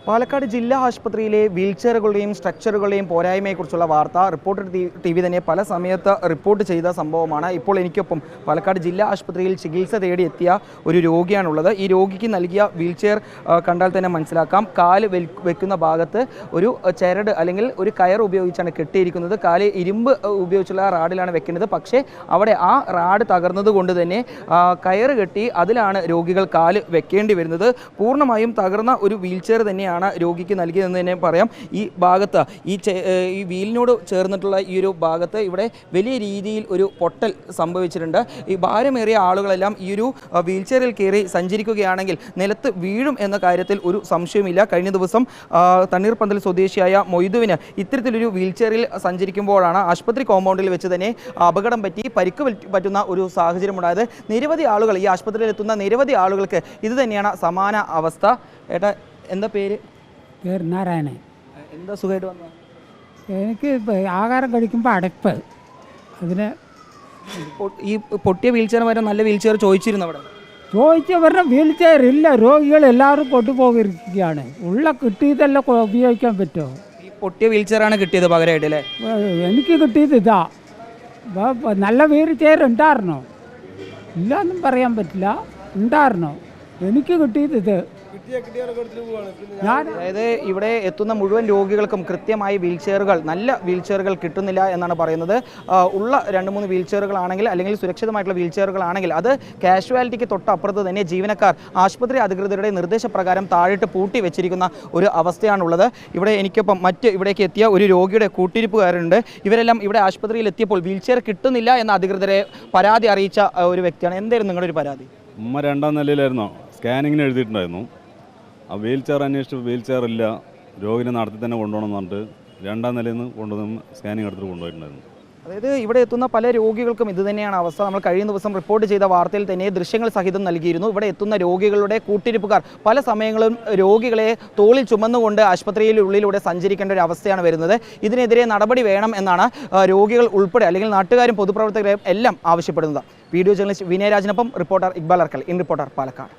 പാലക്കാട് ജില്ലാ ആശുപത്രിയിലെ വീൽചെയറുകളുടെയും സ്ട്രക്ചറുകളുടെയും പോരായ്മയെക്കുറിച്ചുള്ള വാർത്ത റിപ്പോർട്ടർ TV തന്നെ പല സമയത്ത് റിപ്പോർട്ട് ചെയ്ത സംഭവമാണ്. ഇപ്പോൾ എനിക്കൊപ്പം പാലക്കാട് ജില്ലാ ആശുപത്രിയിൽ ചികിത്സ തേടി എത്തിയ ഒരു രോഗിയാണുള്ളത്. ഈ രോഗിക്ക് നൽകിയ വീൽചെയർ കണ്ടാൽ തന്നെ മനസ്സിലാക്കാം. കാല് വെക്കുന്ന ഭാഗത്ത് ഒരു ചരട് അല്ലെങ്കിൽ ഒരു കയർ ഉപയോഗിച്ചാണ് കെട്ടിയിരിക്കുന്നത്. കാല് ഇരുമ്പ് ഉപയോഗിച്ചുള്ള റാഡിലാണ് വെക്കുന്നത്. പക്ഷേ അവിടെ ആ റാഡ് തകർന്നത് കൊണ്ട് തന്നെ കയറ് കെട്ടി അതിലാണ് രോഗികൾ കാല് വെക്കേണ്ടി വരുന്നത്. പൂർണ്ണമായും തകർന്ന ഒരു വീൽചെയർ തന്നെയാണ് രോഗിക്ക് നൽകിയതെന്ന് തന്നെ പറയാം. ഈ ഭാഗത്ത് ഈ വീലിനോട് ചേർന്നിട്ടുള്ള ഈ ഒരു ഭാഗത്ത് ഇവിടെ വലിയ രീതിയിൽ ഒരു പൊട്ടൽ സംഭവിച്ചിട്ടുണ്ട്. ഈ ഭാരമേറിയ ആളുകളെല്ലാം ഈ ഒരു വീൽചെയറിൽ കയറി സഞ്ചരിക്കുകയാണെങ്കിൽ നിലത്ത് വീഴും എന്ന കാര്യത്തിൽ ഒരു സംശയമില്ല. കഴിഞ്ഞ ദിവസം തണ്ണീർപന്തൽ സ്വദേശിയായ മൊയ്തുവിന് ഇത്തരത്തിലൊരു വീൽചെയറിൽ സഞ്ചരിക്കുമ്പോഴാണ് ആശുപത്രി കോമ്പൗണ്ടിൽ വെച്ച് തന്നെ അപകടം പറ്റി പരിക്ക് പറ്റുന്ന ഒരു സാഹചര്യമുണ്ടായത്. നിരവധി ആളുകൾ ഈ ആശുപത്രിയിൽ എത്തുന്ന നിരവധി ആളുകൾക്ക് ഇത് തന്നെയാണ് സമാന അവസ്ഥ. ഏട്ടാ, എന്താ പേര്? നാരായണൻ. എന്താ സുഖമായിട്ട് വന്നത്? എനിക്ക് ആഹാരം കഴിക്കുമ്പോൾ അടപ്പ്. അതിന് ഈ പൊട്ടിയ വീൽചെയർ വരെ നല്ല വീൽചെയർ ചോദിച്ചിരുന്നു അവിടെ? ചോദിച്ചവരുടെ വീൽചെയർ ഇല്ല. രോഗികൾ എല്ലാവരും കൊണ്ടുപോയിരിക്കുകയാണ്. ഉള്ള കിട്ടിയതെല്ലാം ഉപയോഗിക്കാൻ പറ്റുമോ? ഈ പൊട്ടിയ വീൽചെയറാണ് കിട്ടിയത് പകരമായിട്ട് അല്ലേ? എനിക്ക് കിട്ടിയത് ഇതാ. നല്ല വീൽചെയർ ഉണ്ടായിരുന്നോ? ഇല്ലയെന്നും പറയാൻ പറ്റില്ല. ഉണ്ടായിരുന്നോ? എനിക്ക് കിട്ടിയത് ഇത്. അതായത് ഇവിടെ എത്തുന്ന മുഴുവൻ രോഗികൾക്കും കൃത്യമായി വീൽചെയറുകൾ, നല്ല വീൽചെയറുകൾ കിട്ടുന്നില്ല എന്നാണ് പറയുന്നത്. ഉള്ള 2-3 വീൽചെയറുകളാണെങ്കിൽ അല്ലെങ്കിൽ സുരക്ഷിതമായിട്ടുള്ള വീൽചെയറുകളാണെങ്കിൽ അത് കാഷ്വാലിറ്റിക്ക് തൊട്ടപ്പുറത്ത് തന്നെ ജീവനക്കാർ ആശുപത്രി അധികൃതരുടെ നിർദ്ദേശപ്രകാരം താഴിട്ട് പൂട്ടി വെച്ചിരിക്കുന്ന ഒരു അവസ്ഥയാണുള്ളത്. ഇവിടെ എനിക്കൊപ്പം ഇവിടേക്ക് എത്തിയ ഒരു രോഗിയുടെ കൂട്ടിരിപ്പുകാരുണ്ട്. ഇവരെല്ലാം ഇവിടെ ആശുപത്രിയിൽ എത്തിയപ്പോൾ വീൽചെയർ കിട്ടുന്നില്ല എന്ന അധികൃതരെ പരാതി അറിയിച്ച ഒരു വ്യക്തിയാണ്. എന്തായിരുന്നു നിങ്ങളുടെ ഒരു പരാതി? ഉമ്മ 2ാം നിലയിലായിരുന്നു. സ്കാനിങ്ങിന് എഴുതിയിട്ടുണ്ടായിരുന്നു. ആ വീൽചെയർ അന്വേഷിച്ച് വീൽചെയർ ഇല്ല, രോഗിനെ നടത്തി തന്നെ കൊണ്ടുപോകണം എന്ന് പറഞ്ഞിട്ട് 2ാം നിലയിൽ നിന്ന് കൊണ്ടുവന്ന് സ്കാനിങ് എടുത്തിട്ട് കൊണ്ടുപോയിട്ടുണ്ടായിരുന്നു. അതായത് ഇവിടെ എത്തുന്ന പല രോഗികൾക്കും ഇത് തന്നെയാണ് അവസ്ഥ. നമ്മൾ കഴിഞ്ഞ ദിവസം റിപ്പോർട്ട് ചെയ്ത വാർത്തയിൽ തന്നെ ദൃശ്യങ്ങൾ സഹിതം നൽകിയിരുന്നു. ഇവിടെ എത്തുന്ന രോഗികളുടെ കൂട്ടിരിപ്പുകാർ പല സമയങ്ങളും രോഗികളെ തോളിൽ ചുമന്നുകൊണ്ട് ആശുപത്രിയിലുള്ളിലൂടെ സഞ്ചരിക്കേണ്ട ഒരു അവസ്ഥയാണ് വരുന്നത്. ഇതിനെതിരെ നടപടി വേണം എന്നാണ് രോഗികൾ ഉൾപ്പെടെ അല്ലെങ്കിൽ നാട്ടുകാരും പൊതുപ്രവർത്തകരും എല്ലാം ആവശ്യപ്പെടുന്നത്. വീഡിയോ ജേർണലിസ്റ്റ് വിനയരാജിനൊപ്പം reporter Iqbal Arkal, in reporter, Palakkad.